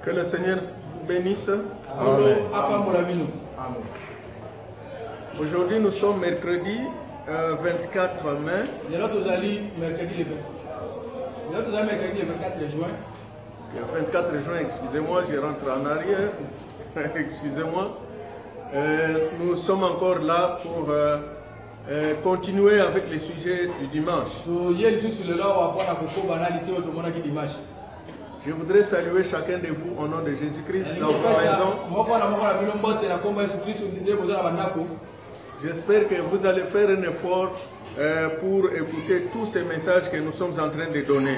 Que le Seigneur vous bénisse. Amen. Aujourd'hui, nous sommes mercredi 24 mai. Le 24 juin, excusez-moi, je rentre en arrière. Excusez-moi. Nous sommes encore là pour continuer avec les sujets du dimanche. Je voudrais saluer chacun de vous au nom de Jésus-Christ dans vos maisons. J'espère que vous allez faire un effort pour écouter tous ces messages que nous sommes en train de donner.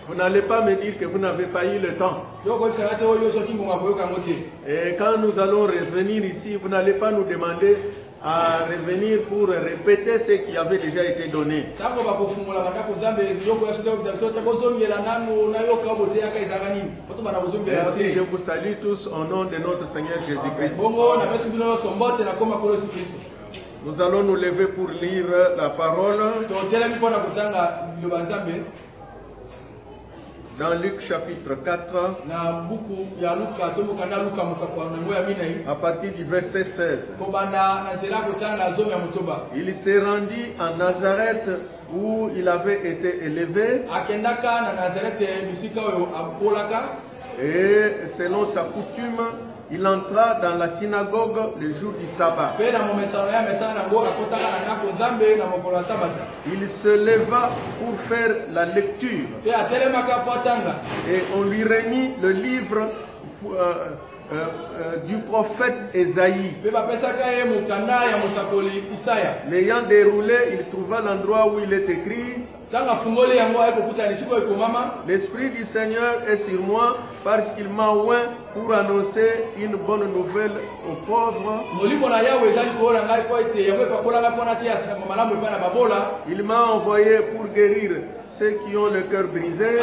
Vous n'allez pas me dire que vous n'avez pas eu le temps. Et quand nous allons revenir ici, vous n'allez pas nous demander à revenir pour répéter ce qui avait déjà été donné. Merci, je vous salue tous au nom de notre Seigneur Jésus-Christ. Nous allons nous lever pour lire la parole. Dans Luc chapitre 4, à partir du verset 16. Il s'est rendu en Nazareth où il avait été élevé. Et selon sa coutume, il entra dans la synagogue le jour du sabbat. Il se leva pour faire la lecture. Et on lui remit le livre du prophète Esaïe. L'ayant déroulé, il trouva l'endroit où il est écrit: l'Esprit du Seigneur est sur moi parce qu'il m'a oint pour annoncer une bonne nouvelle aux pauvres. Il m'a envoyé pour guérir ceux qui ont le cœur brisé,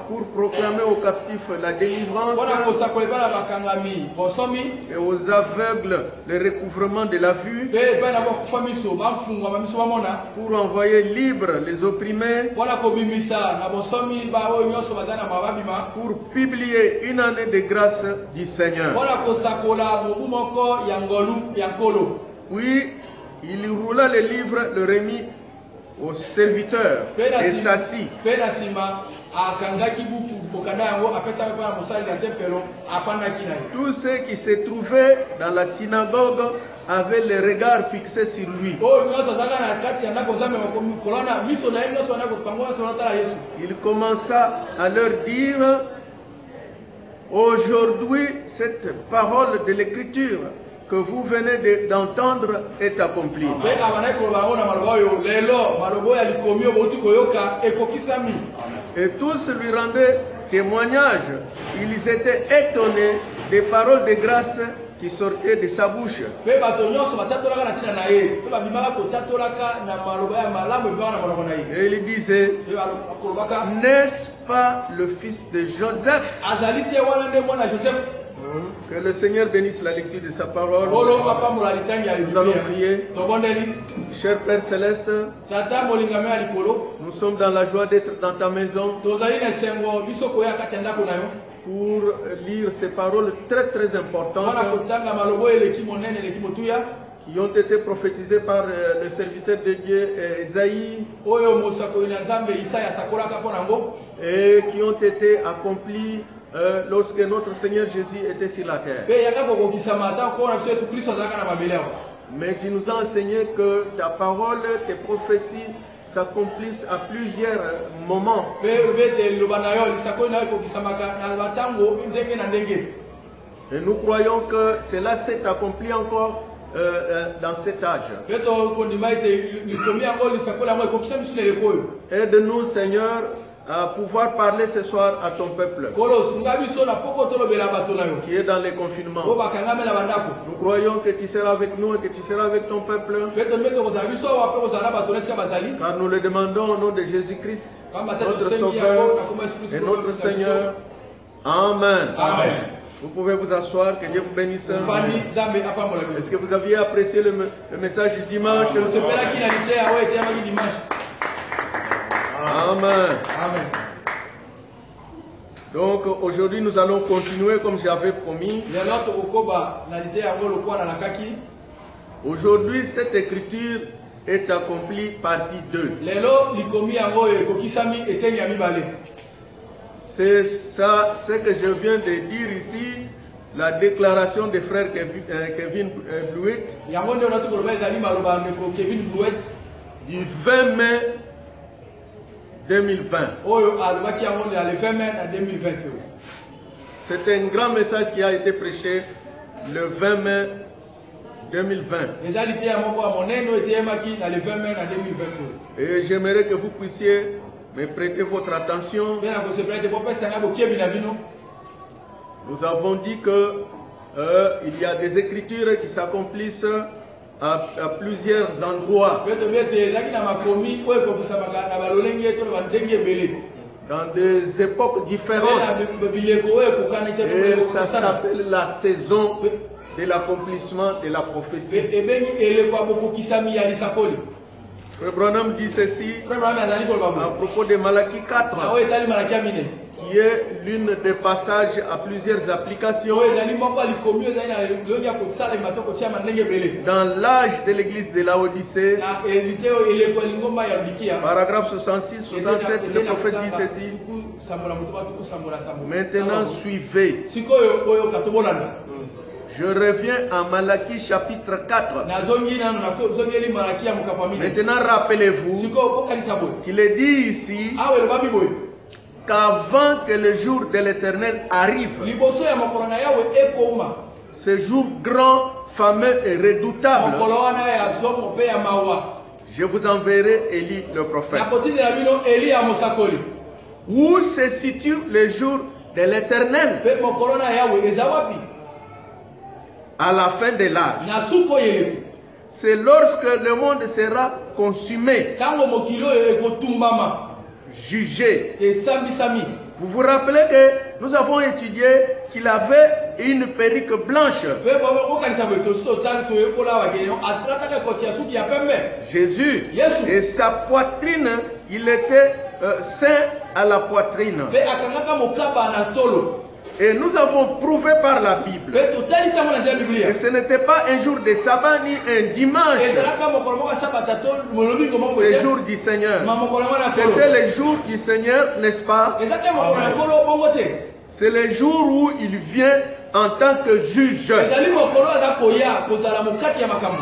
pour proclamer aux captifs la délivrance et aux aveugles le recouvrement de la vue, pour envoyer libres les opprimés, pour publier une année de grâce du Seigneur. Puis il roula le livre, le remit au serviteur et s'assit. Tous ceux qui se trouvaient dans la synagogue avaient les regards fixés sur lui. Il commença à leur dire: aujourd'hui, cette parole de l'Écriture que vous venez d'entendre est accomplie. Et tous lui rendaient témoignage. Ils étaient étonnés des paroles de grâce qui sortaient de sa bouche. Et il disait: n'est-ce pas le fils de Joseph? Que le Seigneur bénisse la lecture de sa parole. Nous allons prier. Cher Père Céleste, nous sommes dans la joie d'être dans ta maison pour lire ces paroles très très importantes qui ont été prophétisées par le serviteur de Dieu Esaïe et qui ont été accomplies lorsque notre Seigneur Jésus était sur la terre. Mais tu nous as enseigné que ta parole, tes prophéties s'accomplissent à plusieurs moments. Et nous croyons que cela s'est accompli encore dans cet âge. Aide-nous, Seigneur, à pouvoir parler ce soir à ton peuple qui est dans les confinements. Nous croyons que tu seras avec nous et que tu seras avec ton peuple, car nous le demandons au nom de Jésus-Christ, notre Sauveur et notre Seigneur. Amen. Amen. Vous pouvez vous asseoir, que Dieu vous bénisse. Est-ce que vous aviez apprécié le message du dimanche? Amen. Amen. Donc aujourd'hui nous allons continuer comme j'avais promis. Aujourd'hui cette écriture est accomplie partie 2. C'est ça ce que je viens de dire ici, la déclaration des frères Kevin Blewett du 20 mai 2020. C'est un grand message qui a été prêché le 20 mai 2020. Et j'aimerais que vous puissiez me prêter votre attention. Nous avons dit que il y a des écritures qui s'accomplissent à plusieurs endroits. Dans des époques différentes. Et ça s'appelle la saison de l'accomplissement de la prophétie. Frère Branham dit ceci à propos de Malachie 4, qui est l'une des passages à plusieurs applications dans l'âge de l'église de Laodicée. Paragraphe 66, 67, le prophète dit ceci: maintenant suivez. Je reviens à Malachie chapitre 4. Maintenant rappelez-vous qu'il est dit ici qu'avant que le jour de l'Éternel arrive, ce jour grand, fameux et redoutable, je vous enverrai Élie le prophète. Où se situe le jour de l'Éternel? À la fin de l'âge. C'est lorsque le monde sera consumé, jugé. Vous vous rappelez que nous avons étudié qu'il avait une perruque blanche. Jésus, et sa poitrine, il était saint à la poitrine. Et nous avons prouvé par la Bible que ce n'était pas un jour de sabbat ni un dimanche. C'est le jour du Seigneur. C'était le jour du Seigneur, n'est-ce pas? C'est le jour où il vient en tant que juge.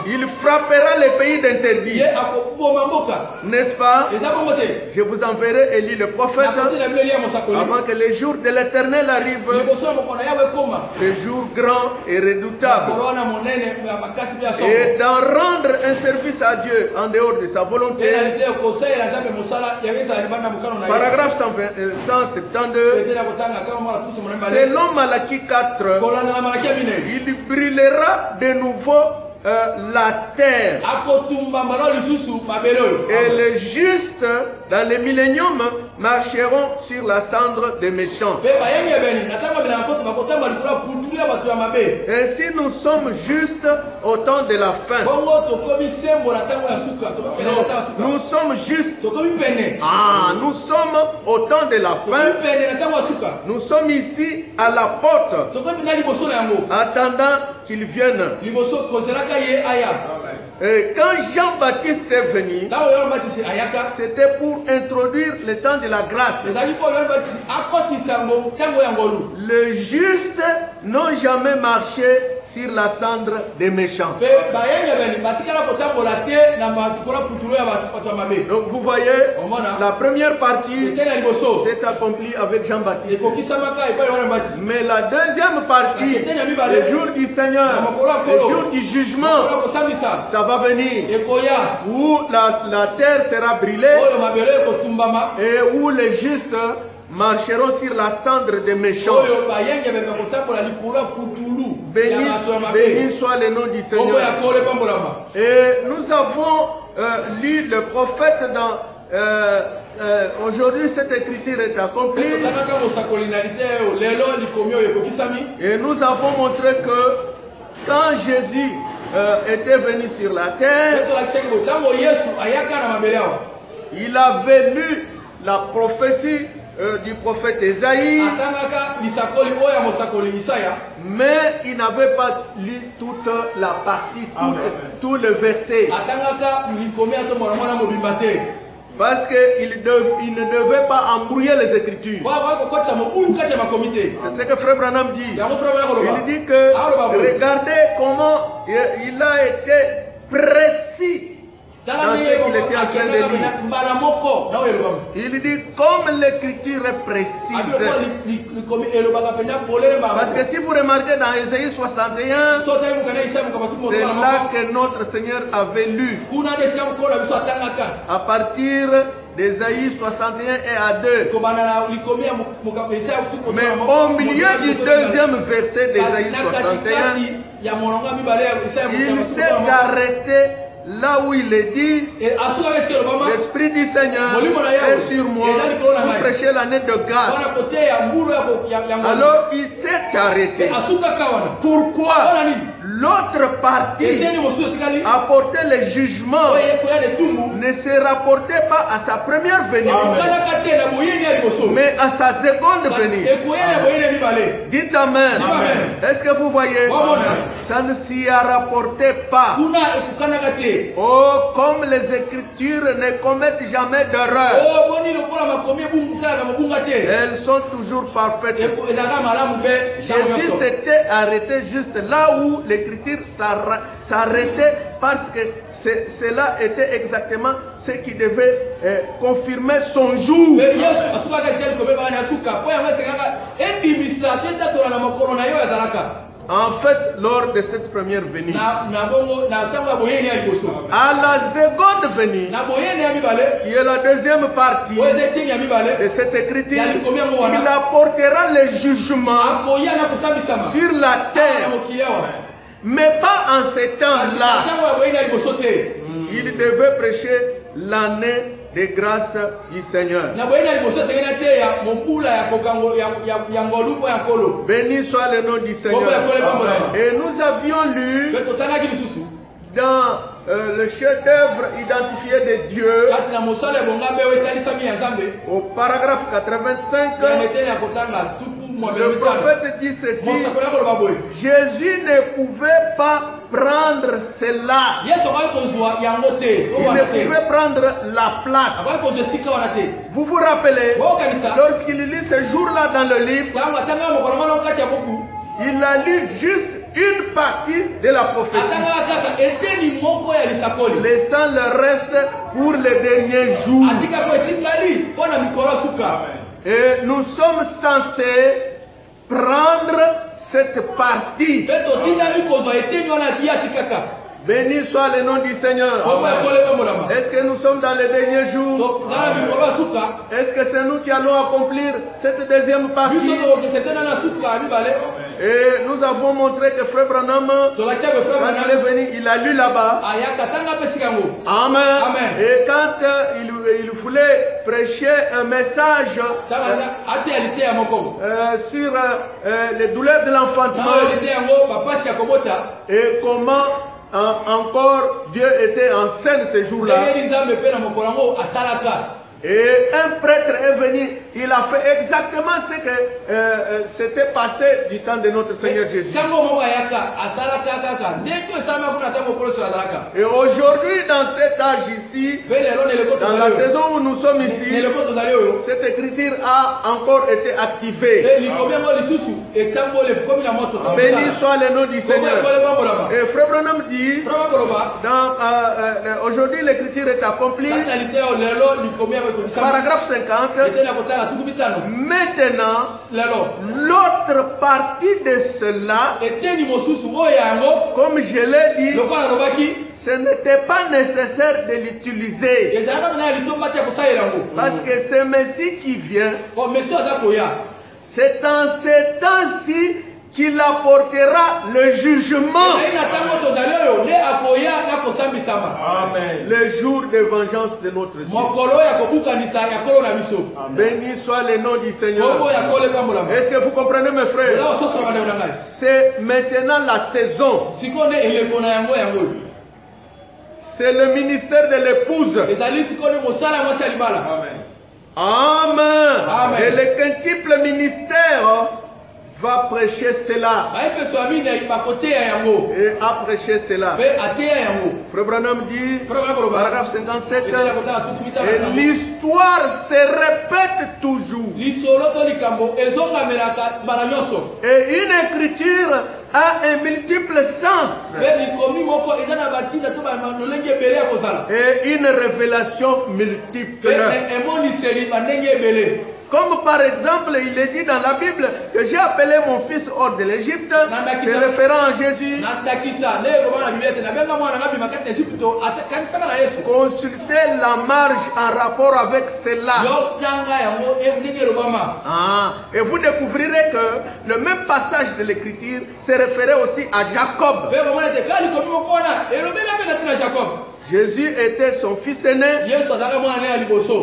Il frappera les pays d'interdit. N'est-ce pas? Je vous enverrai Élie le prophète avant que le jour de l'Éternel arrive. Ce jour grand et redoutable. Et d'en rendre un service à Dieu en dehors de sa volonté. Paragraphe 172. Selon Malachie 4, il brûlera de nouveau la terre. Et les justes dans le millénium marcheront sur la cendre des méchants. Ainsi nous sommes justes au temps de la fin. Nous sommes justes. Nous sommes au temps de la fin. Nous sommes ici à la porte, attendant qu'il vienne. Et quand Jean-Baptiste est venu, c'était pour introduire le temps de la grâce. Les justes n'ont jamais marché sur la cendre des méchants. Donc vous voyez, la première partie s'est accomplie avec Jean-Baptiste. Mais la deuxième partie, le jour du Seigneur, le jour du jugement, ça va venir, où la terre sera brûlée et où les justes marcheront sur la cendre des méchants. Béni soit le nom du Seigneur. Et nous avons lu le prophète dans... aujourd'hui cette écriture est accomplie. Et nous avons montré que quand Jésus était venu sur la terre, il avait lu la prophétie du prophète Esaïe, mais il n'avait pas lu toute la partie, tout le verset. Parce qu'il ne devait pas embrouiller les Écritures. C'est ce que Frère Branham dit. Il dit que regardez comment il a été précis dans ce qu'il était en train de dire. Il dit comme l'écriture est précise. Parce que si vous remarquez dans Ésaïe 61, c'est là que notre Seigneur avait lu. À partir d'Ésaïe 61 et à 2. Mais au milieu du deuxième verset d'Ésaïe 61, il s'est arrêté là où il est dit, l'Esprit du Seigneur est sur moi pour prêcher l'année de grâce. Alors il s'est arrêté. Pourquoi? L'autre partie apporter le jugement ne se rapportait pas à sa première venue, mais à sa seconde venue. Dites Amen. Est-ce que vous voyez? Ça ne s'y a rapporté pas. Oh, comme les Écritures ne commettent jamais d'erreur. Elles sont toujours parfaites. Jésus s'était arrêté juste là où l'Écriture s'arrêtait, parce que cela était exactement ce qui devait confirmer son jour. En fait, lors de cette première venue, à la seconde venue, qui est la deuxième partie de cette écriture, il apportera le jugement sur la terre. Mais pas en ces temps-là. Il devait prêcher l'année des grâces du Seigneur. Béni soit le nom du Seigneur. Et nous avions lu dans le chef-d'œuvre identifié de Dieu, au paragraphe 85, le prophète dit ceci: Jésus ne pouvait pas prendre cela. Il ne pouvait prendre la place. Vous vous rappelez, lorsqu'il lit ce jour-là dans le livre, il a lu juste une partie de la prophétie, laissant le reste pour les derniers jours. Et nous sommes censés prendre cette partie. Béni soit le nom du Seigneur. Est-ce que nous sommes dans les derniers jours? Est-ce que c'est nous qui allons accomplir cette deuxième partie? Et nous avons montré que Frère Branham, quand il est venu, il a lu là-bas. Amen. Et quand il voulait prêcher un message sur les douleurs de l'enfantement et comment encore Dieu était en scène ce jour-là. Et un prêtre est venu, il a fait exactement ce que s'était passé du temps de notre Seigneur Jésus. Et aujourd'hui, dans cet âge ici, dans la saison où nous sommes ici, cette écriture a encore été activée. Béni soit le nom du Seigneur. Et Frère Branham dit, aujourd'hui l'écriture est accomplie. Paragraphe 50. Maintenant, l'autre partie de cela, comme je l'ai dit, ce n'était pas nécessaire de l'utiliser. Parce que ce Messie qui vient, c'est en ces temps-ci qu'il apportera le jugement. Amen. Le jour de vengeance de notre Dieu. Béni soit le nom du Seigneur. Est-ce que vous comprenez, mes frères? C'est maintenant la saison. C'est le ministère de l'épouse. Amen. Amen. Et le quintuple ministère va prêcher cela. Et a prêché cela. Frère Branham dit, paragraphe 57, et l'histoire se répète toujours. Et une écriture a un multiple sens. Et une révélation multiple. Comme par exemple, il est dit dans la Bible que j'ai appelé mon fils hors de l'Égypte, c'est référent à Jésus. Consultez la marge en rapport avec cela. Et vous découvrirez que le même passage de l'Écriture se référait aussi à Jacob. Jésus était son fils aîné.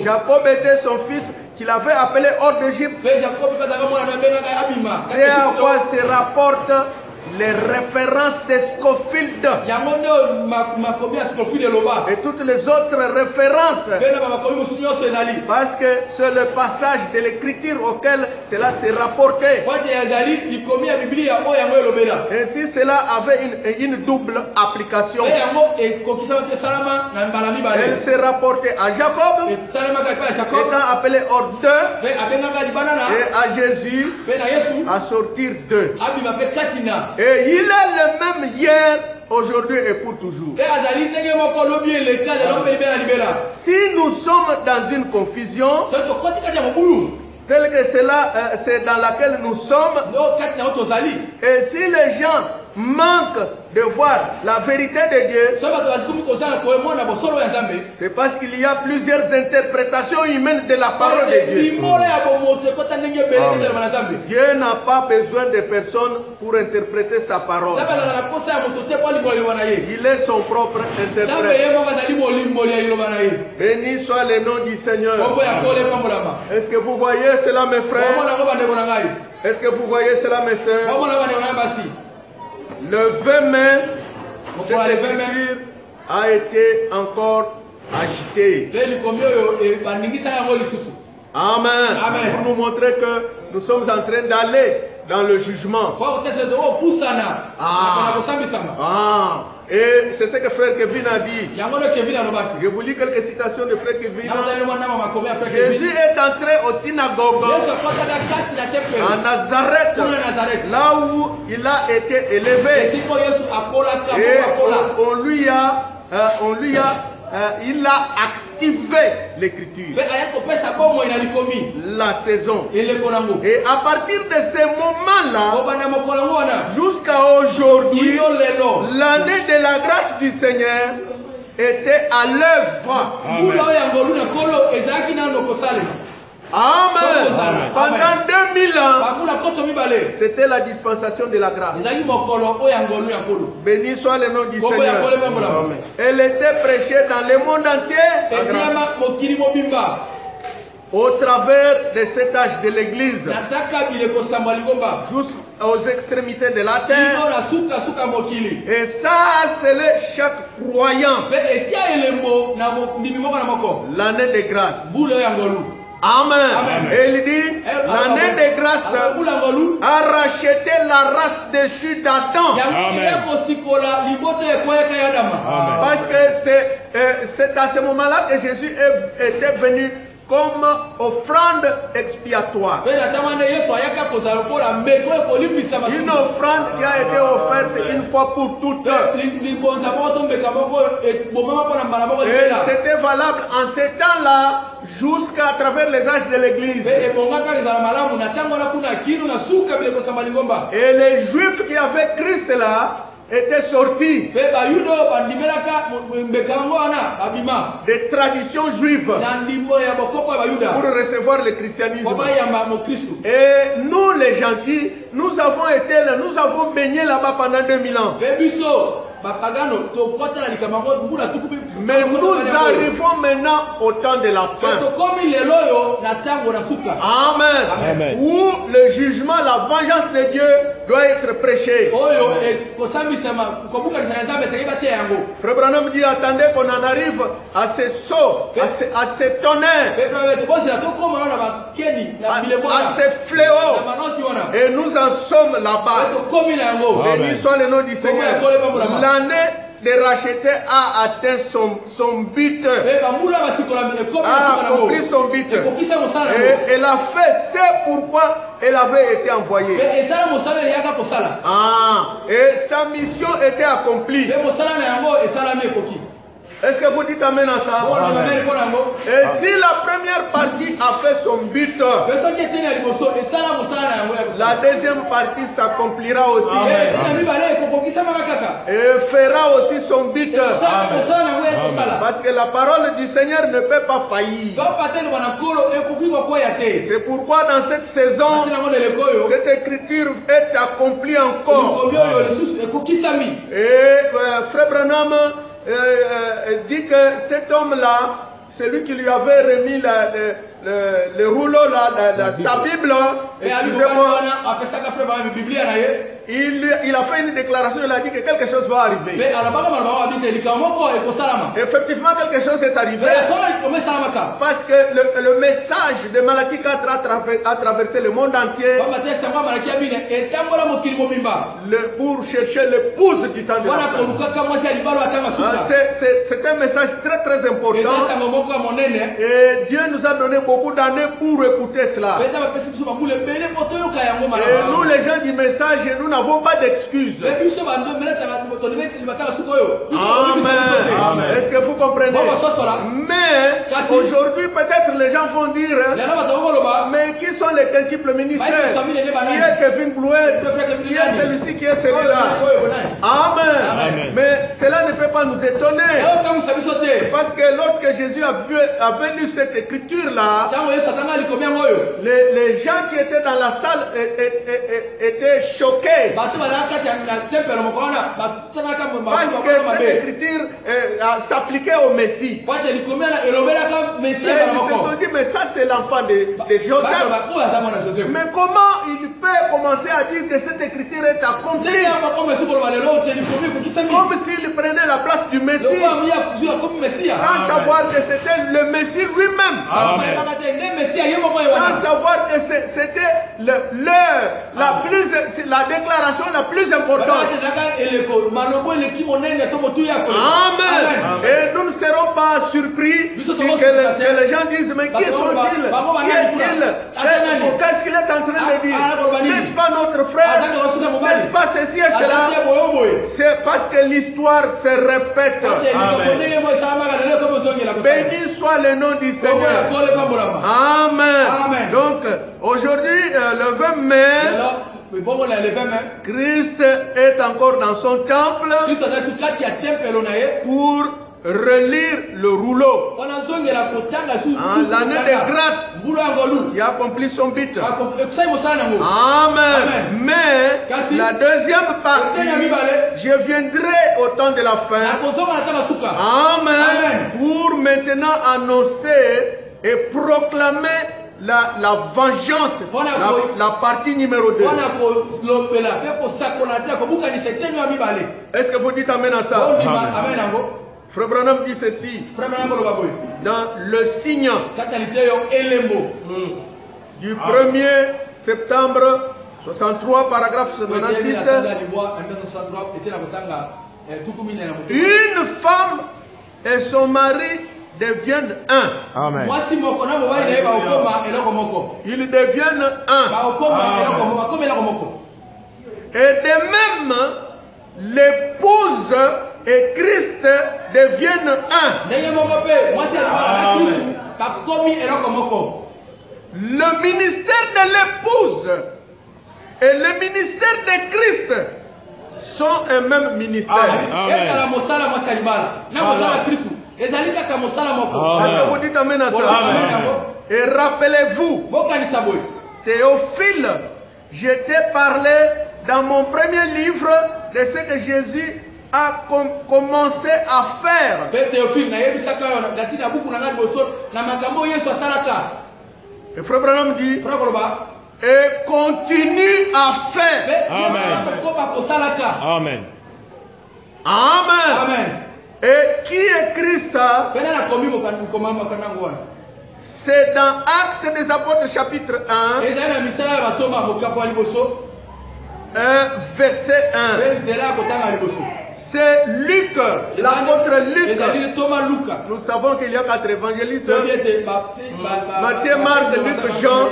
Jacob était son fils qu'il avait appelé hors d'Égypte. C'est à quoi se rapportent les références de Scofield et toutes les autres références, parce que c'est le passage de l'écriture auquel cela s'est rapporté. Ainsi cela avait une double application. Elle s'est rapportée à Jacob, étant appelé hors d'eux, et à Jésus à sortir d'eux. Et il est le même hier, aujourd'hui et pour toujours. Si nous sommes dans une confusion telle que cela, c'est dans laquelle nous sommes, et si les gens manquent de voir la vérité de Dieu, c'est parce qu'il y a plusieurs interprétations humaines de la parole de Dieu. Dieu n'a pas besoin de personne pour interpréter sa parole. Il est son propre interprète. Béni soit le nom du Seigneur. Est-ce que vous voyez cela, mes frères? Est-ce que vous voyez cela, mes sœurs? Le 20 mai, cette écriture a été encore agitée. Amen. Pour nous montrer que nous sommes en train d'aller dans le jugement. Et c'est ce que frère Kevin a dit. Je vous lis quelques citations de frère Kevin. Jésus est entré au synagogue à Nazareth, là où il a été élevé. Et il a activé l'écriture, la saison. Et à partir de ce moment-là, jusqu'à aujourd'hui, l'année de la grâce du Seigneur était à l'œuvre. Amen. Pendant 2000 ans, c'était la dispensation de la grâce. Béni soit le nom du Seigneur. Elle était prêchée dans le monde entier au travers de cet âge de l'Église jusqu'aux extrémités de la terre. Et ça a scellé chaque croyant l'année de grâce. Amen. Amen. Et il dit, l'année de grâce a racheté la race déchue d'Adam. Parce que c'est à ce moment-là que Jésus était venu comme offrande expiatoire. Une offrande qui a été offerte une fois pour toutes. Et c'était valable en ces temps-là jusqu'à travers les âges de l'Église. Et les Juifs qui avaient cru cela étaient sortis des traditions juives pour recevoir le christianisme. Et nous les gentils, nous avons été là, nous avons baigné là-bas pendant 2000 ans. Mais nous arrivons maintenant au temps de la fin. Amen. Où le jugement, la vengeance de Dieu doit être prêchée. Frère Branham dit, attendez qu'on en arrive à ces sauts, à ces tonnerres, à ces fléaux. Et nous en sommes là-bas. Béni soit le nom du Seigneur. L'année de racheter a atteint son but. A accompli son but. Et elle a fait ce pourquoi elle avait été envoyée. Et sa mission était accomplie. Est-ce que vous dites amen à ça? Amen. Et si la première partie a fait son but, la deuxième partie s'accomplira aussi. Et fera aussi son but. Amen. Parce que la parole du Seigneur ne peut pas faillir. C'est pourquoi dans cette saison, cette écriture est accomplie encore. Et Frère Branham dit que cet homme-là, celui qui lui avait remis le rouleau, sa Bible, il a fait une déclaration, il a dit que quelque chose va arriver. Effectivement, quelque chose est arrivé. Parce que le message de Malachie 4 a traversé le monde entier pour chercher l'épouse du temps de la fin. C'est un message très très important. Et Dieu nous a donné beaucoup d'années pour écouter cela. Et nous, les gens du message, nous n'avons pas d'excuses. Amen. Est-ce que vous comprenez? Mais aujourd'hui, peut-être les gens vont dire, mais qui sont les quintuples ministères? Qui est Kevin Blouet? Qui est celui-ci? Qui est celui-là? Amen. Mais cela ne peut pas nous étonner. Parce que lorsque Jésus avait lu cette écriture-là, les gens qui étaient dans la salle étaient choqués. Parce que cette écriture s'appliquait au Messie. Ils se sont dit, mais ça c'est l'enfant de Joseph. Mais comment il peut commencer à dire que cette écriture est accomplie? Comme s'il prenait la place du Messie, sans savoir que c'était le Messie lui-même. Sans savoir que c'était la déclaration la plus importante. Amen. Et nous ne serons pas surpris que les gens disent, mais qui sont-ils? Qui est-il? Qu'est-ce qu'il est en train de dire? N'est-ce pas notre frère? N'est-ce pas ceci et cela? C'est parce que l'histoire se répète. Béni soit le nom du Seigneur. Amen. Donc, aujourd'hui, le 20 mai, Christ est encore dans son temple pour relire le rouleau. L'année de grâce, il a accompli son but. Amen. Mais la deuxième partie, je viendrai au temps de la fin. Amen. Pour maintenant annoncer et proclamer la vengeance, la partie numéro 2. Est-ce que vous dites amen à ça? Amen. Frère Branham dit ceci dans le signe du 1er septembre 63, paragraphe 96. Une femme et son mari deviennent un. Amen. Ils deviennent un. Et de même, l'épouse et Christ deviennent un. Le ministère de l'épouse et le ministère de Christ sont un même ministère. Est-ce que vous dites amen à ça? Et rappelez-vous, Théophile, je t'ai parlé dans mon premier livre de ce que Jésus a commencé à faire. Et Frère Branham dit, et continue à faire. Amen. Amen. Amen. Et qui écrit ça? C'est dans Actes des Apôtres chapitre 1. Verset 1. C'est Luc, l'apôtre Luc. Nous savons qu'il y a 4 évangélistes. Matthieu, Marc, Luc, Jean.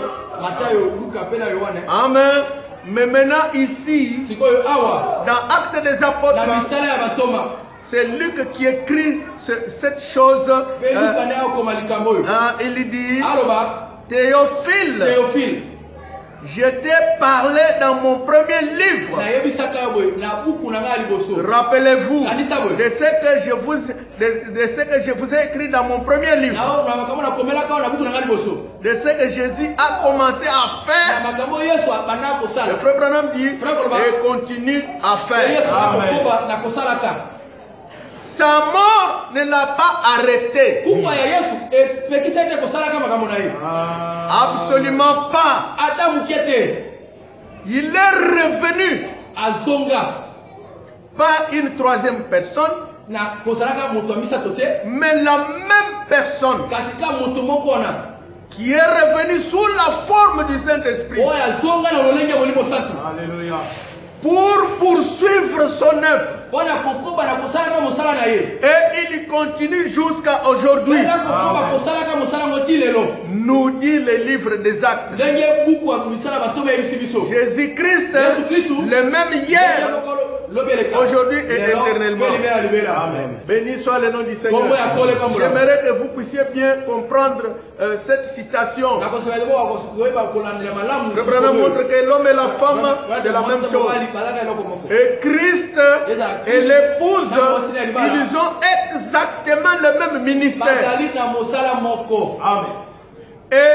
Amen. Mais maintenant ici, dans Actes des Apôtres, c'est Luc qui écrit cette chose. Il dit, Théophile, je t'ai parlé dans mon premier livre. Rappelez-vous de ce que je vous ai écrit dans mon premier livre. De ce que Jésus a commencé à faire. Le frère Branham dit, et continue à faire. Amen. Sa mort ne l'a pas arrêté. Absolument pas. Il est revenu. Pas une troisième personne, mais la même personne qui est revenue sous la forme du Saint-Esprit. Alléluia. Pour poursuivre son œuvre. Et il continue jusqu'à aujourd'hui. Nous dit le livre des Actes. Jésus-Christ, le même hier, aujourd'hui et éternellement. Amen. Béni soit le nom du Seigneur. J'aimerais que vous puissiez bien comprendre cette citation. Le Branham montre que l'homme et la femme, c'est la même chose. Et Christ et l'épouse, ils ont exactement le même ministère. Amen. Et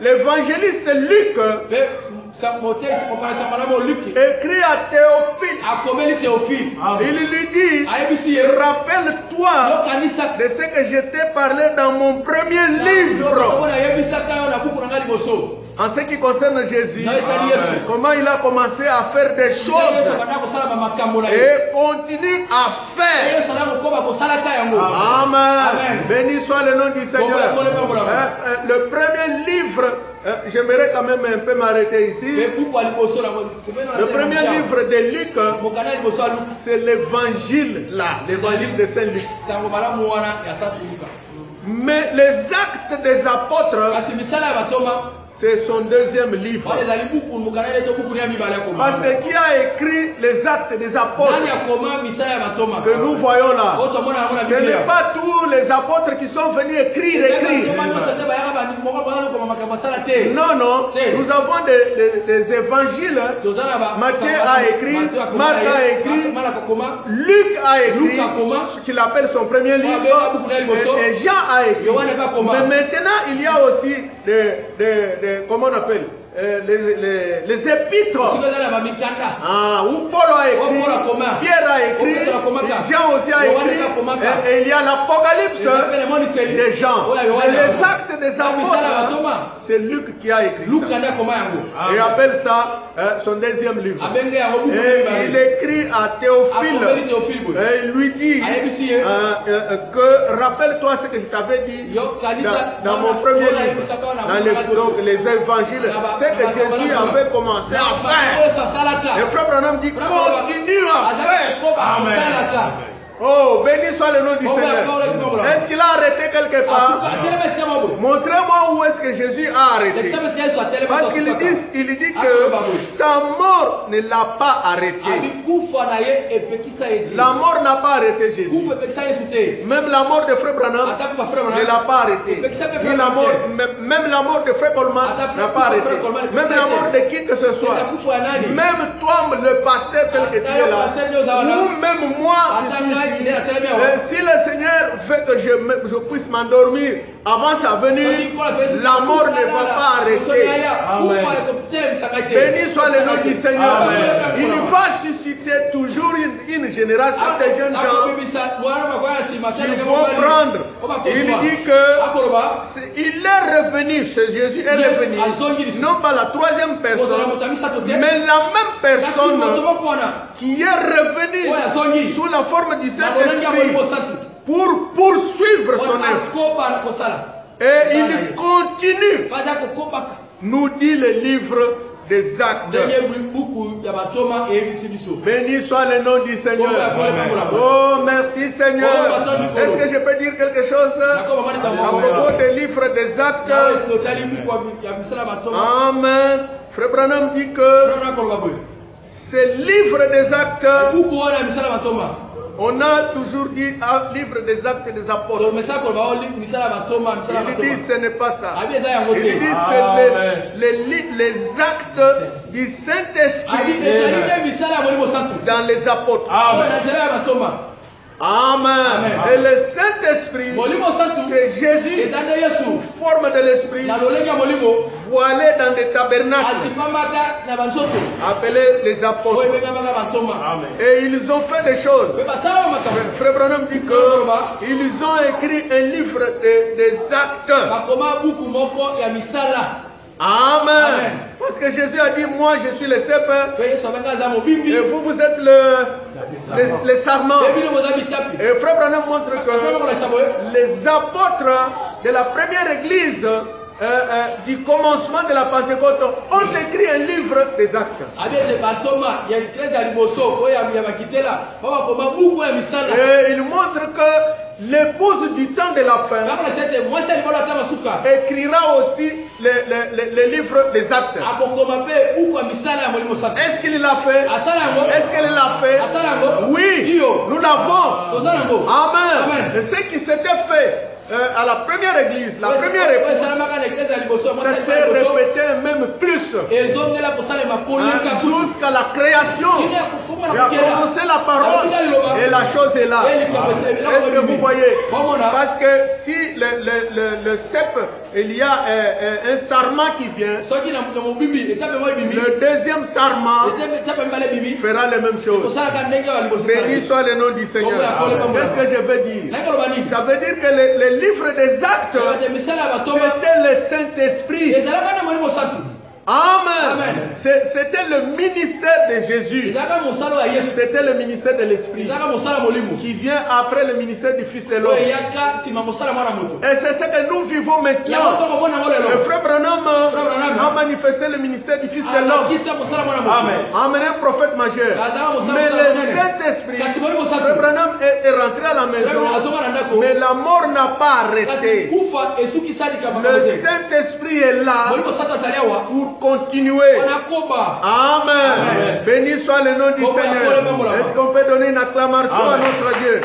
l'évangéliste Luc écrit à Théophile. Il lui dit, rappelle-toi de ce que je t'ai parlé dans mon premier livre. En ce qui concerne Jésus, comment il a commencé à faire des choses et continue à faire. Amen. Béni soit le nom du Seigneur. Le premier livre, j'aimerais quand même un peu m'arrêter ici. Le premier livre de Luc, c'est l'évangile là, l'évangile de Saint-Luc. Mais les actes des apôtres, c'est son deuxième livre. Parce que qui a écrit les actes des apôtres que nous voyons là? Ce n'est pas tous les apôtres qui sont venus écrire. Non, non. Nous avons des évangiles. Matthieu a écrit, Marc a écrit, Luc a écrit, ce qu'il appelle son premier livre, et Jean a écrit. Mais maintenant, il y a aussi comment on appelle les épîtres. Où Paul a écrit, Pierre a écrit, Jean aussi a écrit, et il y a l'Apocalypse des gens. Les actes des apôtres, c'est Luc qui a écrit ça. Et appelle ça son deuxième livre. Et il écrit à Théophile, et il lui dit que rappelle-toi ce que je t'avais dit dans mon premier livre, donc les évangiles. Que Jésus avait commencé à faire. Le frère Branham dit continue à faire. Amen. Oh, béni soit le nom du Seigneur. Est-ce qu'il a arrêté quelque part? Montrez-moi où est-ce que Jésus a arrêté. Parce qu'il dit que sa mort ne l'a pas arrêté. La mort n'a pas arrêté Jésus. Même la mort de frère Branham ne l'a pas arrêté. Même la mort de frère Coleman n'a pas arrêté. Même la mort de qui que ce soit. Même toi, le pasteur tel que tu es là. Ou même moi qui suis ici. Si le Seigneur veut que je puisse m'endormir avant sa venue, la mort ne va pas arrêter. Béni soit le nom du Seigneur. Il va susciter toujours une génération de jeunes gens qui vont prendre. Il dit que il est revenu, Jésus est revenu, non pas la troisième personne, mais la même personne qui est revenue sous la forme du Saint-Esprit pour poursuivre son œuvre. Et il continue, nous dit le livre des actes. Béni soit le nom du Seigneur. Oh, merci Seigneur. Est-ce que je peux dire quelque chose à propos des livres des actes? Amen. Frère Branham dit que ces livres des actes, on a toujours dit livre des actes des apôtres. Il dit ce n'est pas ça. Il dit c'est les actes du Saint-Esprit dans les apôtres. Amen. Et le Saint-Esprit, c'est Jésus sous forme de l'Esprit, voilé dans des tabernacles, appelés les apôtres. Et ils ont fait des choses. Frère Branham dit qu'ils ont écrit un livre des actes. Amen. Parce que Jésus a dit, moi je suis le cep et vous, vous êtes les sarments. Et Frère Branham montre que les apôtres de la première église du commencement de la Pentecôte ont écrit un livre des actes. Et il montre que l'épouse du temps de la fin écrira aussi les livres des actes. Est-ce qu'il l'a fait? Est-ce qu'elle l'a fait? Oui, nous l'avons. Amen. Et ce qui s'était fait à la première église, la première épouse, ça s'est répété même plus. Jusqu'à la création. Il a prononcé la parole et la chose est là. Est-ce que vous voyez? Parce que si le cep, il y a un sarment qui vient, le deuxième sarment fera la même chose. Béni soit le nom du Seigneur. Qu'est-ce que je veux dire? Ça veut dire que les livres des actes, c'était le Saint-Esprit. Amen. C'était le ministère de Jésus. C'était le ministère de l'Esprit qui vient après le ministère du Fils de l'homme. Et c'est ce que nous vivons maintenant. Le frère Branham a manifesté le ministère du Fils de l'homme. Amen. Amené un prophète majeur. Mais le Saint-Esprit, frère Branham est rentré à la maison, mais la mort n'a pas arrêté. Le Saint-Esprit est là pour continuer. Amen. Béni soit le nom du Seigneur. Est-ce qu'on peut donner une acclamation à notre Dieu?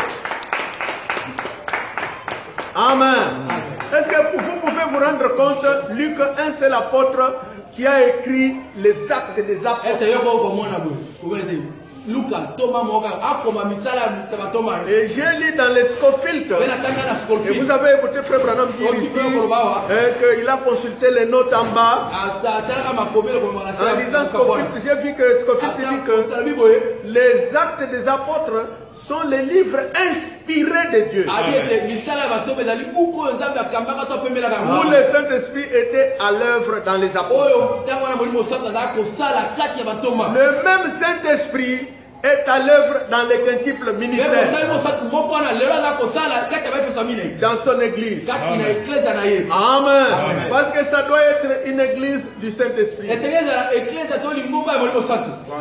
Amen. Est-ce que vous pouvez vous rendre compte, Luc, un seul apôtre qui a écrit les actes des apôtres? Et j'ai lu dans les Scofield, et vous avez écouté Frère Branham dire ici qu'il a consulté les notes en bas. En lisant Scofield, j'ai vu que Scofield dit que les actes des apôtres sont les livres inspirés de Dieu, où le Saint-Esprit était à l'œuvre dans les apôtres. Le même Saint-Esprit est à l'œuvre dans les quintuples ministères, dans son église. Amen. Parce que ça doit être une église du Saint-Esprit.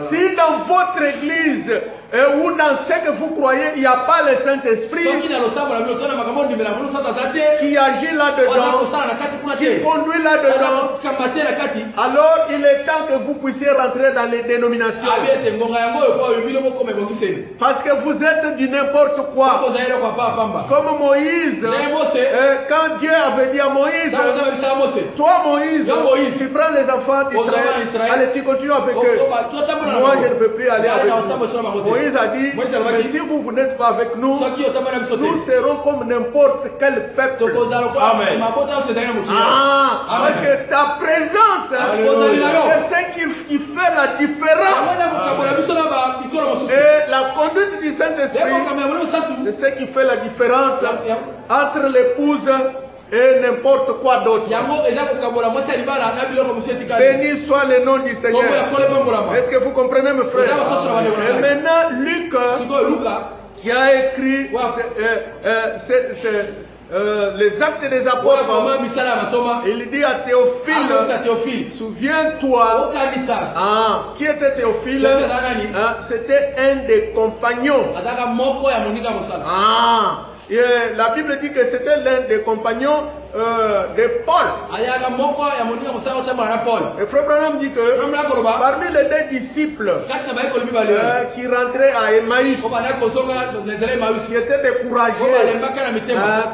Si dans votre église ou dans ce que vous croyez, il n'y a pas le Saint-Esprit qui agit là-dedans, qui conduit là-dedans, alors il est temps que vous puissiez rentrer dans les dénominations. Parce que vous êtes du n'importe quoi. Comme Moïse, quand Dieu avait dit à Moïse, toi Moïse, tu prends les enfants d'Israël, allez, tu continues avec eux. Moi je ne peux plus aller avec vous. Moïse a dit, mais si vous n'êtes pas avec nous, nous serons comme n'importe quel peuple. Amen. Parce que ta présence, c'est ce qui fait la différence. Et la conduite du Saint-Esprit, c'est ce qui fait la différence entre l'épouse et n'importe quoi d'autre. Béni soit le nom du Seigneur. Est-ce que vous comprenez, mes frères? Et maintenant, Luc, qui a écrit les actes des apôtres, il dit à Théophile, souviens-toi, qui était Théophile? C'était un des compagnons. Et la Bible dit que c'était l'un des compagnons de Paul. Et Frère Branham dit que parmi les deux disciples qui rentraient à Emmaüs, qui étaient découragés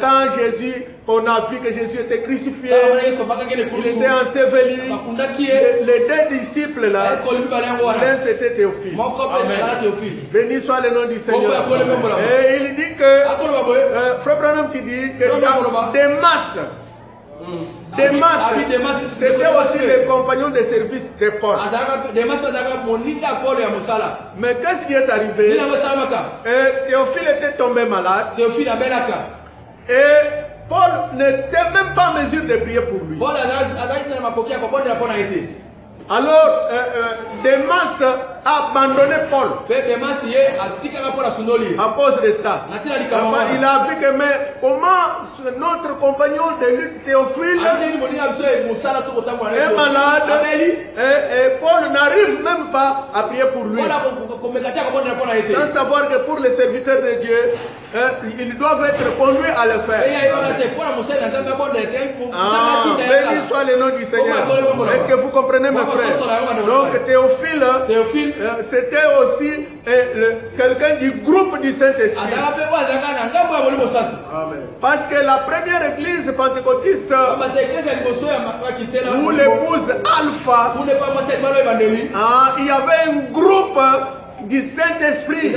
quand Jésus, on a vu que Jésus était crucifié, il était enseveli. Les deux disciples là, l'un c'était Théophile. Béni soit le nom du Seigneur. Et il dit que Frère Branham qui dit que Démas, c'était aussi les compagnons de service de Paul. Mais qu'est-ce qui est arrivé? Théophile était tombé malade. Et Paul n'était même pas en mesure de prier pour lui. Alors, Démas a abandonné Paul à cause de ça. Il a vu que mais comment notre compagnon de lutte Théophile est malade et Paul n'arrive même pas à prier pour lui. Sans savoir que pour les serviteurs de Dieu, ils doivent être conduits à le faire. Béni soit le nom du Seigneur. Est-ce que vous comprenez, mes frères? Donc Théophile, c'était aussi quelqu'un du groupe du Saint-Esprit. Parce que la première église pentecôtiste, où l'épouse Alpha, il y avait un groupe du Saint-Esprit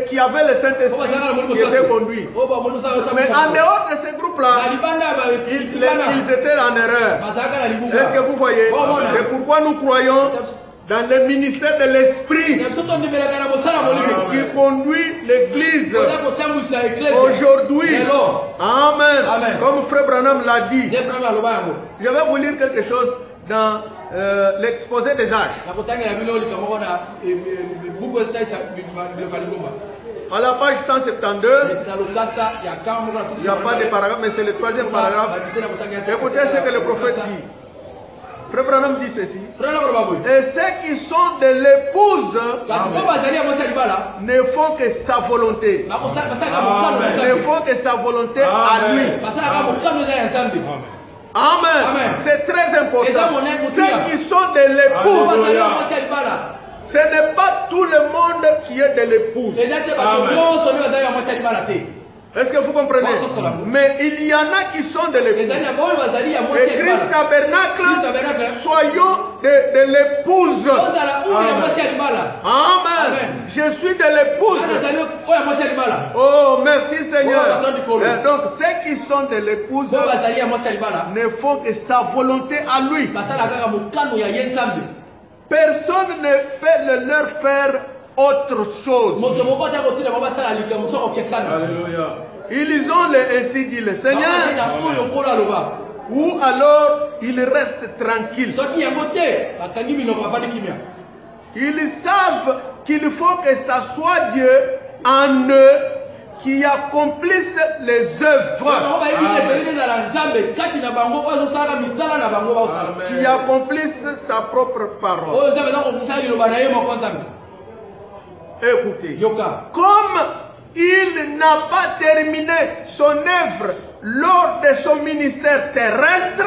qui avait le Saint-Esprit qui était conduit. Mais en dehors de ce groupe-là, ils étaient en erreur. Est-ce que vous voyez? C'est pourquoi nous croyons dans le ministère de l'Esprit qui conduit l'Église aujourd'hui. Amen. Comme Frère Branham l'a dit. Je vais vous lire quelque chose dans l'exposé des âges. À la page 172, il n'y a pas de paragraphe, mais c'est le troisième paragraphe. Écoutez ce que le prophète dit. Frère Branham dit ceci. Et ceux qui sont de l'épouse ne font que sa volonté. Ne font que sa volonté à lui. Amen. C'est très important. Ceux qui sont de l'épouse, ce n'est pas tout le monde qui est de l'épouse. Est-ce que vous comprenez? Mais il y en a qui sont de l'épouse. Et Christ Tabernacle, soyons de l'épouse. Amen. Je suis de l'épouse. Oh, merci Seigneur. Donc, ceux qui sont de l'épouse ne font que sa volonté à lui. Personne ne peut leur faire autre chose. Alléluia. Ils ont ainsi dit le Seigneur. Ou alors ils restent tranquilles. Ils savent qu'il faut que ça soit Dieu en eux qui accomplisse les œuvres. Qui accomplisse sa propre parole. Écoutez, comme il n'a pas terminé son œuvre lors de son ministère terrestre,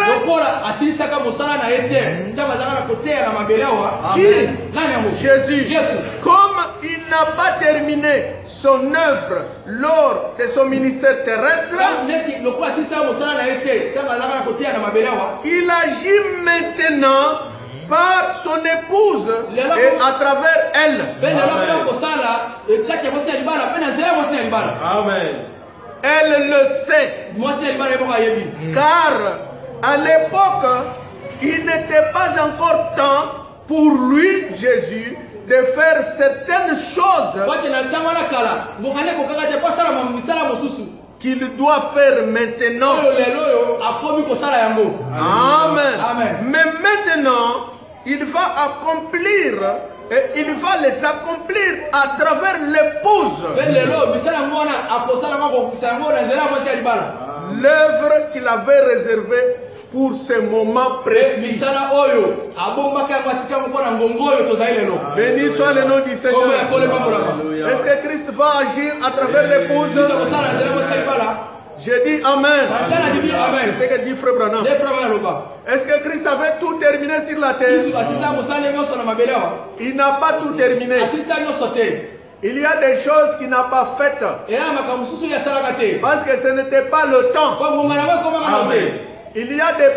Jésus, comme il n'a pas terminé son œuvre lors de son ministère terrestre, il agit maintenant par son épouse et à travers elle. Amen. Elle le sait. Car à l'époque, il n'était pas encore temps pour lui, Jésus, de faire certaines choses qu'il doit faire maintenant. Amen. Mais maintenant, il va accomplir et il va les accomplir à travers l'épouse. L'œuvre qu'il avait réservée pour ce moment précis. Béni soit le nom du Seigneur. Est-ce que Christ va agir à travers l'épouse? J'ai dit Amen. C'est ce que dit Frère Branham. Est-ce que Christ avait tout terminé sur la terre? Il n'a pas tout terminé. Il y a des choses qu'il n'a pas faites. Parce que ce n'était pas le temps. Amen. Il y a des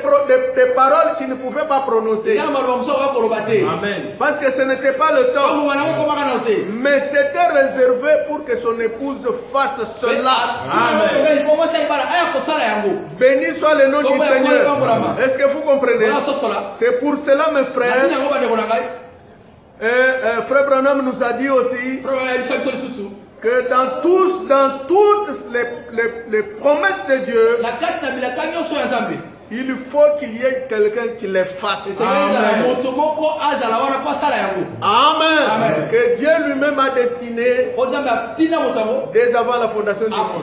paroles qu'il ne pouvait pas prononcer. Amen. Parce que ce n'était pas le temps. Mais c'était réservé pour que son épouse fasse cela. Amen. Béni soit le nom du Seigneur. Est-ce que vous comprenez? C'est pour cela, mes frères. Frère Branham nous a dit aussi que dans toutes les promesses de Dieu, il faut qu'il y ait quelqu'un qui les fasse. Amen. Amen. Que Dieu lui-même a destiné dès avant la fondation du monde.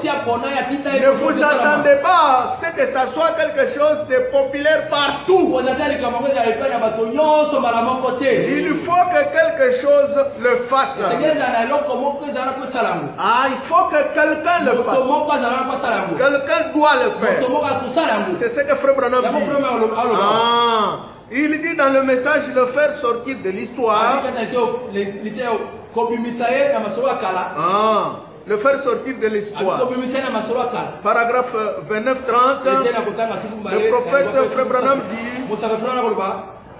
Ne vous attendez pas à ce que ça soit quelque chose de populaire partout. Il faut que quelque chose le fasse. Il faut que quelqu'un le fasse. Quelqu'un doit le faire. C'est ce que Frère Branham dit. Il dit dans le message le faire sortir de l'histoire. Le faire sortir de l'histoire. Paragraphe 29-30. Le prophète Frère Branham dit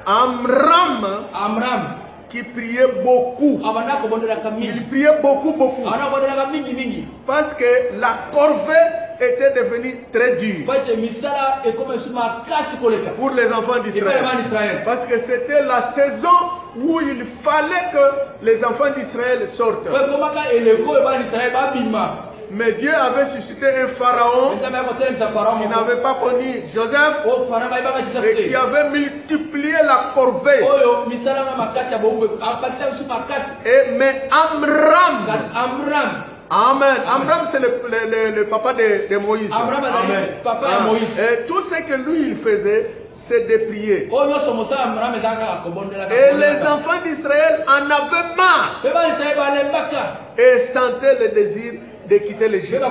Amram qui priait beaucoup. Il priait beaucoup. Parce que la corvée était devenue très dure pour les enfants d'Israël. Parce que c'était la saison où il fallait que les enfants d'Israël sortent. Mais Dieu avait suscité un pharaon qui n'avait pas connu Joseph et qui avait multiplié la corvée. Mais Amram, c'est le papa de Moïse. Et tout ce que lui il faisait, c'est de prier. Et les enfants d'Israël en avaient marre et sentaient le désir de quitter l'Égypte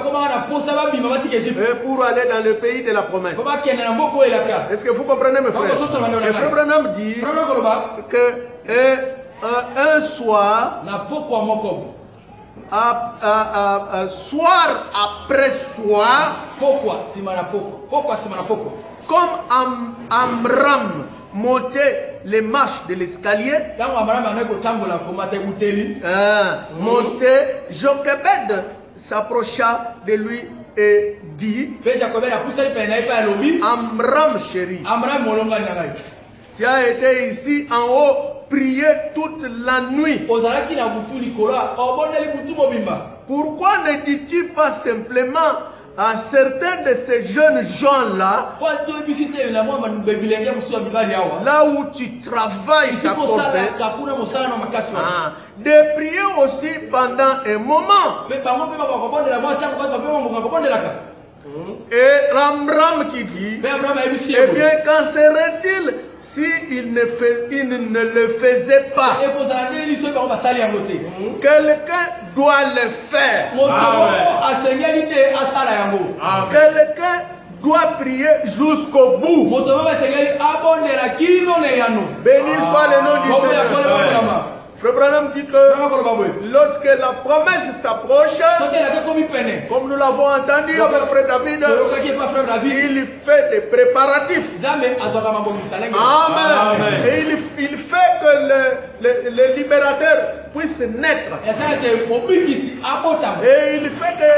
pour aller dans le pays de la promesse. Est-ce que vous comprenez, mes frères? Et Frère Branham dit que un soir, soir après soir, comme Amram montait les marches de l'escalier, Jochebed s'approcha de lui et dit Amram chéri, tu as été ici en haut prier toute la nuit. Pourquoi ne dis-tu pas simplement à certains de ces jeunes gens-là, là où tu travailles ta corvée, de prier aussi pendant un moment? Et Amram qui dit, eh bien, qu'en serait-il s'il ne le faisait pas? Quelqu'un doit le faire. Quelqu'un doit prier jusqu'au bout. Béni soit le nom du Seigneur. Frère Branham dit que lorsque la promesse s'approche, comme nous l'avons entendu avec Frère David, il fait des préparatifs. Amen. Et il fait que le libérateur puisse naître. Et il fait que,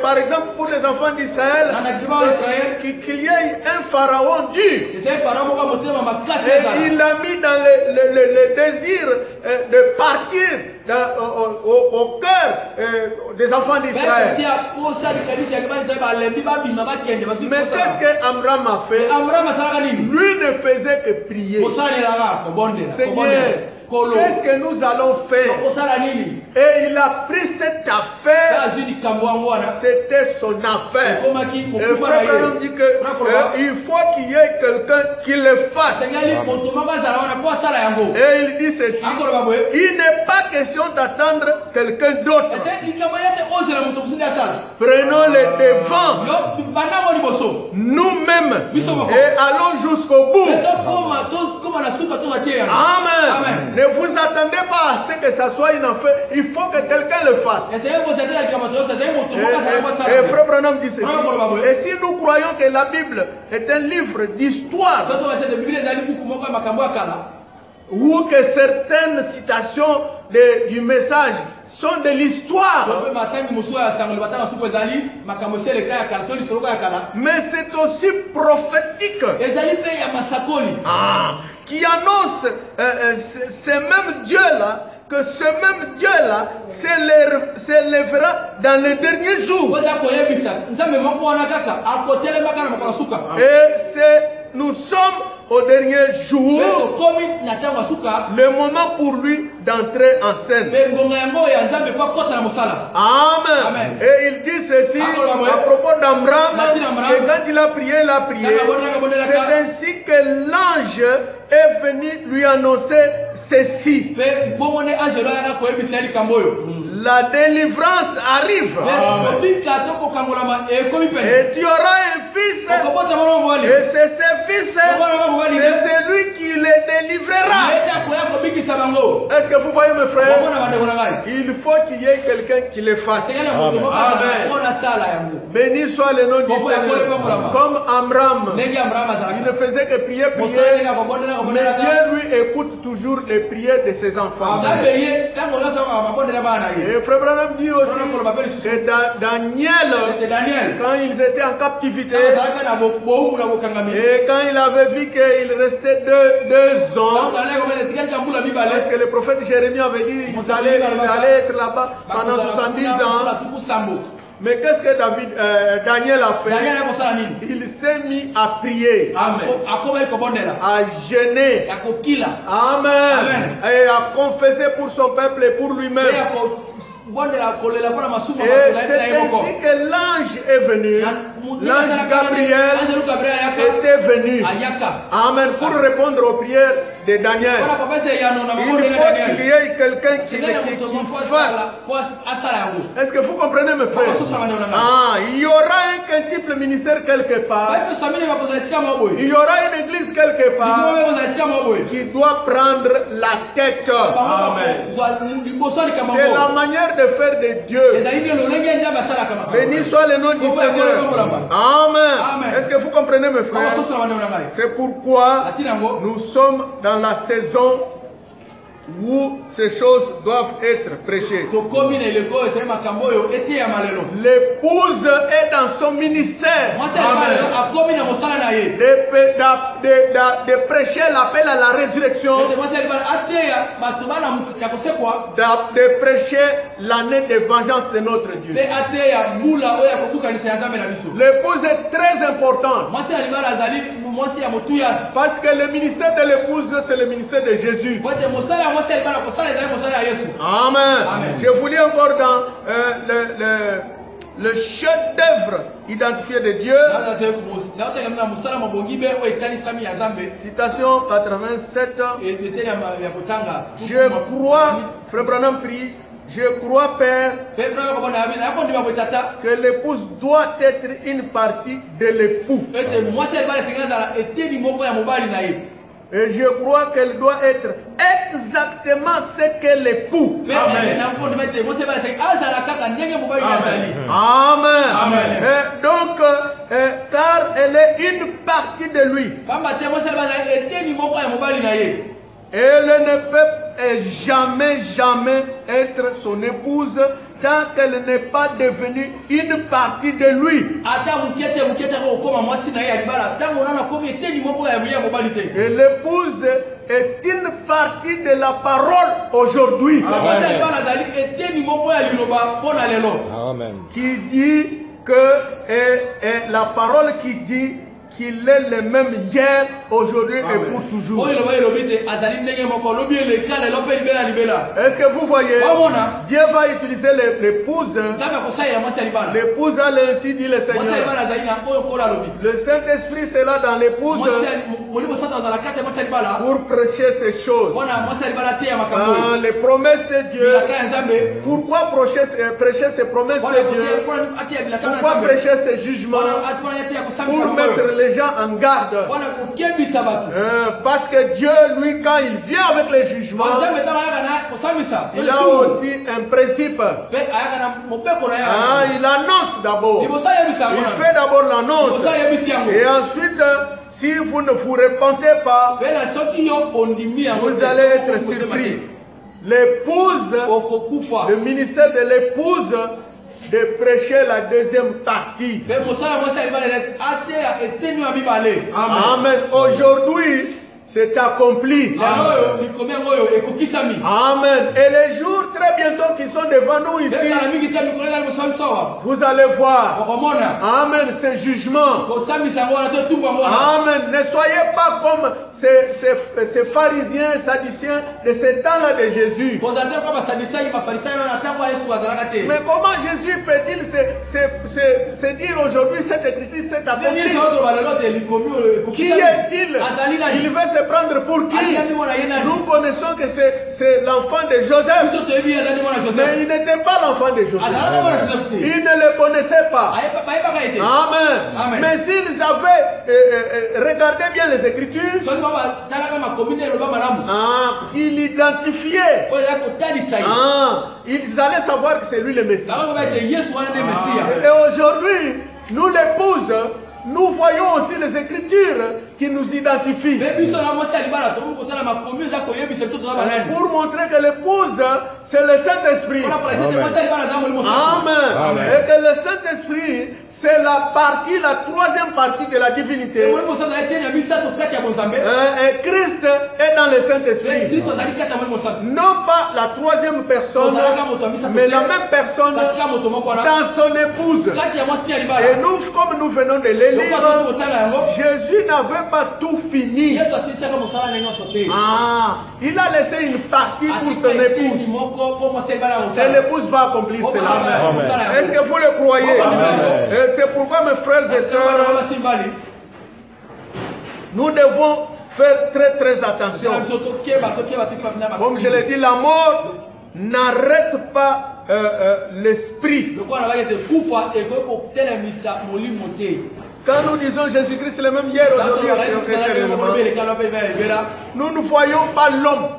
par exemple, pour les enfants d'Israël, qu'il y ait un pharaon dur. Et il a mis dans le désir de partir au cœur des enfants d'Israël. Mais qu'est-ce que Amram a fait? Lui ne faisait que prier. Seigneur, qu'est-ce que nous allons faire? Et il a pris cette affaire. C'était son affaire. Et Frère Branham dit que il faut qu'il y ait quelqu'un qui le fasse. Et il dit ceci: il n'est pas question d'attendre quelqu'un d'autre. Prenons les devants nous-mêmes et allons jusqu'au bout. Amen. Ne vous attendez pas à ce que ça soit une affaire. Il faut que quelqu'un le fasse. Et Frère Branham dit ceci: et si nous croyons que la Bible est un livre d'histoire, ou que certaines citations du message sont de l'histoire, mais c'est aussi prophétique, qui annonce ce même Dieu-là, que ce même Dieu-là s'élèvera dans les derniers jours. Et nous sommes au dernier jour, le moment pour lui d'entrer en scène. Amen. Et il dit ceci à propos d'Amram, que quand il a prié, c'est ainsi que l'ange est venu lui annoncer ceci: la délivrance arrive. Et tu auras un fils, et c'est ce fils, c'est celui qui le délivrera. Est-ce que vous voyez mes frères? Il faut qu'il y ait quelqu'un qui le fasse. Béni soit le nom du Seigneur. Comme Amram, il ne faisait que prier, mais Dieu lui écoute toujours les prières de ses enfants. Et Frère Branham dit aussi que Daniel, quand ils étaient en captivité, et quand il avait vu qu'il restait 2 ans, parce que le prophète Jérémie avait dit qu'ils allaient être là-bas pendant 70 ans. Mais qu'est-ce que Daniel a fait? Il s'est mis à prier, à jeûner, amen, et à confesser pour son peuple et pour lui-même. Et c'est ainsi que l'ange est venu. L'ange Gabriel était venu, amen, pour répondre aux prières de Daniel. Il faut qu'il y ait quelqu'un qui fasse. Est-ce que vous comprenez mes frères? Il y aura un quintuple ministère quelque part. Il y aura une église quelque part qui doit prendre la tête. C'est la manière de faire de Dieu. Béni soit le nom du Seigneur. Amen. Est-ce que vous comprenez mes frères? C'est pourquoi nous sommes dans la saison où ces choses doivent être prêchées. L'épouse est dans son ministère de prêcher l'appel à la résurrection, de prêcher l'année de vengeance de notre Dieu. L'épouse est très importante, parce que le ministère de l'épouse, c'est le ministère de Jésus. Amen. Je vous lis encore dans le chef-d'œuvre identifié de Dieu. Citation 87. Je crois, Frère Branham prie, je crois, Père, que l'épouse doit être une partie de l'époux. Et je crois qu'elle doit être exactement ce que l'époux. Amen. Amen. Et donc, car elle est une partie de lui. Elle ne peut jamais être son épouse tant qu'elle n'est pas devenue une partie de lui. Et l'épouse est une partie de la parole aujourd'hui. Amen. Qui dit que la parole qui dit qu'il est le même hier, aujourd'hui et pour toujours. Est-ce que vous voyez? Dieu va utiliser l'épouse. L'épouse a ainsi dit le Seigneur. Le Saint-Esprit c'est là dans l'épouse pour prêcher ces choses. Les promesses de Dieu. Pourquoi prêcher ces promesses de Dieu? Pourquoi prêcher ces jugements? Pour mettre les gens en garde. Parce que Dieu, lui, quand il vient avec les jugements, il a aussi un principe. Il annonce d'abord. Il fait d'abord l'annonce. Et ensuite, si vous ne vous repentez pas, vous allez être surpris. L'épouse, le ministère de l'épouse, de prêcher la deuxième partie. Amen. Aujourd'hui, c'est accompli. Amen. Et les jours très bientôt qui sont devant nous ici, vous allez voir. Amen. Ces jugements. Amen. Ne soyez pas comme ces pharisiens, sadduciens de ce temps-là de Jésus. Mais comment Jésus peut-il se dire aujourd'hui cette écriture, cette accompli? Qui est-il? Il veut se prendre pour qui? Nous connaissons que c'est l'enfant de Joseph. Mais il n'était pas l'enfant de Joseph. Il ne le connaissait pas. Amen. Mais s'ils avaient regardé bien les Écritures, il identifiait. Ils allaient savoir que c'est lui le Messie. Et aujourd'hui, nous l'épouse, nous voyons aussi les Écritures qui nous identifient. Pour montrer que l'épouse, c'est le Saint-Esprit. Amen. Et que le Saint-Esprit, c'est la troisième partie de la divinité. Et Christ est dans le Saint-Esprit. Non pas la troisième personne, mais la même personne dans son épouse. Et nous, comme nous venons de le lire, Jésus n'avait pas tout fini. Il a laissé une partie pour son épouse. Et l'épouse va accomplir cela. Est-ce que vous le croyez? Et c'est pourquoi, mes frères et sœurs, nous devons faire très attention. Comme je l'ai dit, la mort n'arrête pas l'esprit. Quand nous disons Jésus-Christ est le même hier, aujourd'hui, nous ne voyons pas l'homme.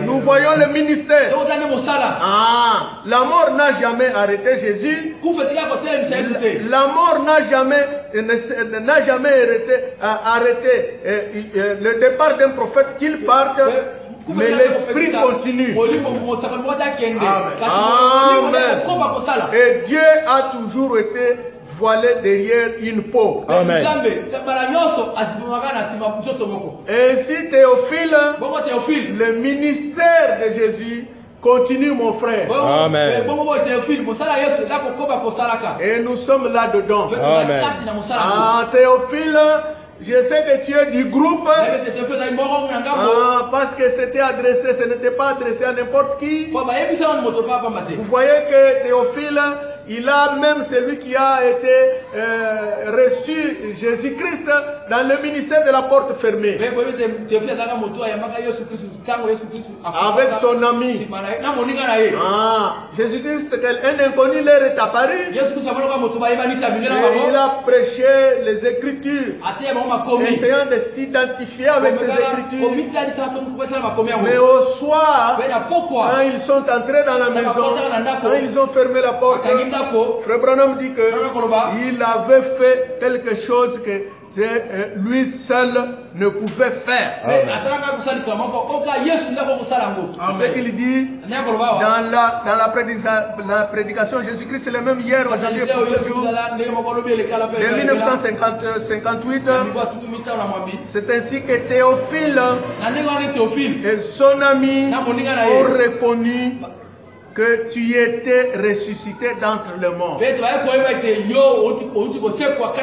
Nous voyons le ministère. La mort n'a jamais arrêté Jésus. La mort n'a jamais arrêté le départ d'un prophète qu'il parte. Mais l'esprit continue. Amen. Et Dieu a toujours été voilé derrière une peau. Amen. Ainsi, Théophile, le ministère de Jésus continue, mon frère. Amen. Et nous sommes là-dedans. Amen. Théophile, je sais que tu es du groupe. Parce que c'était adressé, ce n'était pas adressé à n'importe qui. Vous voyez que Théophile, il a même celui qui a été reçu Jésus-Christ dans le ministère de la porte fermée. Avec son ami. Jésus-Christ, un inconnu leur est apparu. Et il a prêché les Écritures, essayant de s'identifier avec ces Écritures. Mais au soir, quand ils sont entrés dans la maison, quand ils ont fermé la porte, Frère Branham dit qu'il avait fait quelque chose que lui seul ne pouvait faire. C'est ce qu'il dit dans la prédication. Jésus-Christ est le même hier, aujourd'hui et pour toujours. De 1958, c'est ainsi que Théophile et son ami ont reconnu que tu étais ressuscité d'entre les morts.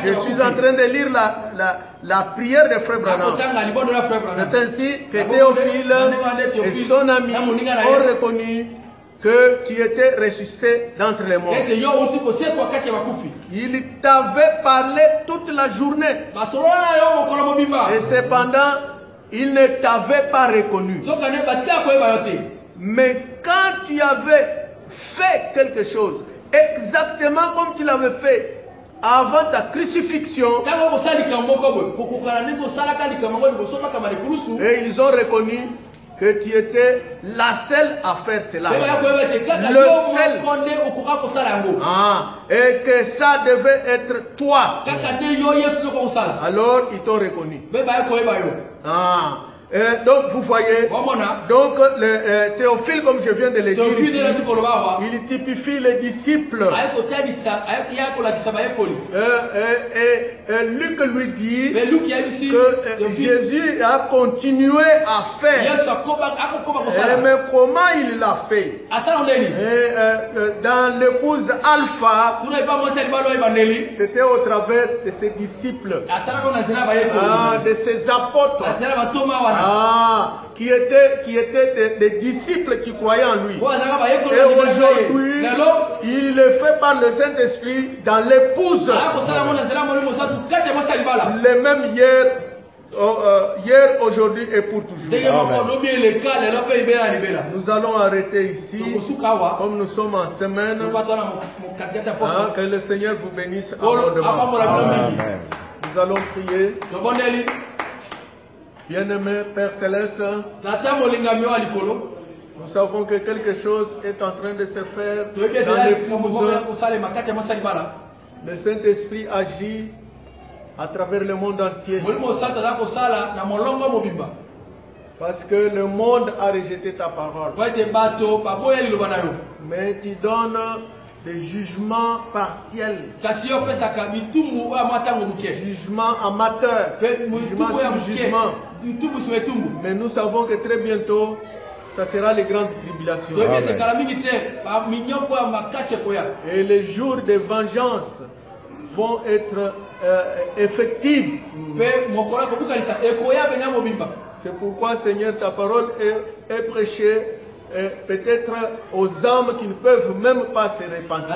Je suis en train de lire la prière de Frère Branham. C'est ainsi que Théophile et son ami ont reconnu que tu étais ressuscité d'entre les morts. Il t'avait parlé toute la journée. Et cependant, il ne t'avait pas reconnu. Mais quand tu avais fait quelque chose, exactement comme tu l'avais fait avant ta crucifixion, et ils ont reconnu que tu étais la seule à faire cela. Le seul. Et que ça devait être toi. Alors ils t'ont reconnu. Donc vous voyez, donc le Théophile, comme je viens de le dire ici, il typifie les disciples. Luc lui dit que Jésus a continué à faire. Mais comment il l'a fait? Dans l'épouse Alpha, c'était au travers de ses disciples, de ses apôtres. Qui étaient des disciples qui croyaient en lui. Et aujourd'hui, il est fait par le Saint-Esprit dans l'épouse. Les mêmes hier, aujourd'hui et pour toujours. Nous allons arrêter ici. Comme nous sommes en semaine, que le Seigneur vous bénisse abondamment. Nous allons prier. Bien-aimé Père Céleste, nous savons que quelque chose est en train de se faire dans l'épouse. Le Saint-Esprit agit à travers le monde entier. Parce que le monde a rejeté ta parole. Mais tu donnes des jugements partiels, jugement amateur, jugement sur jugement. Mais nous savons que très bientôt, ça sera les grandes tribulations. Et les jours de vengeance vont être effectifs. C'est pourquoi, Seigneur, ta parole est prêchée peut-être aux âmes qui ne peuvent même pas se repentir.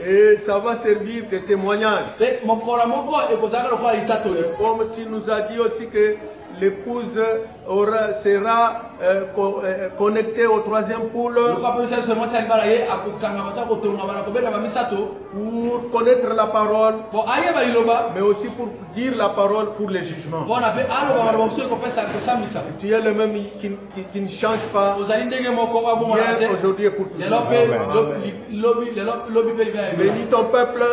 Et ça va servir de témoignage. Comme tu nous as dit aussi que l'épouse sera connectée au troisième pôle pour connaître la parole, mais aussi pour dire la parole pour les jugements. Tu es le même qui ne change pas hier, aujourd'hui et pour toujours. Bénis ton peuple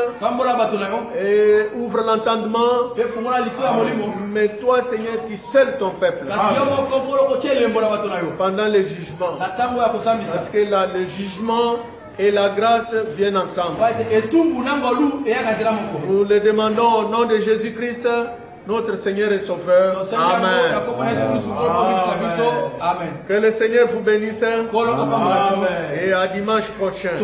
et ouvre l'entendement. Mais toi, Seigneur, tu scelles ton peuple pendant les jugements. Parce que là, le jugement et la grâce viennent ensemble. Nous le demandons au nom de Jésus-Christ, notre Seigneur et Sauveur. Amen. Que le Seigneur vous bénisse. Et à dimanche prochain.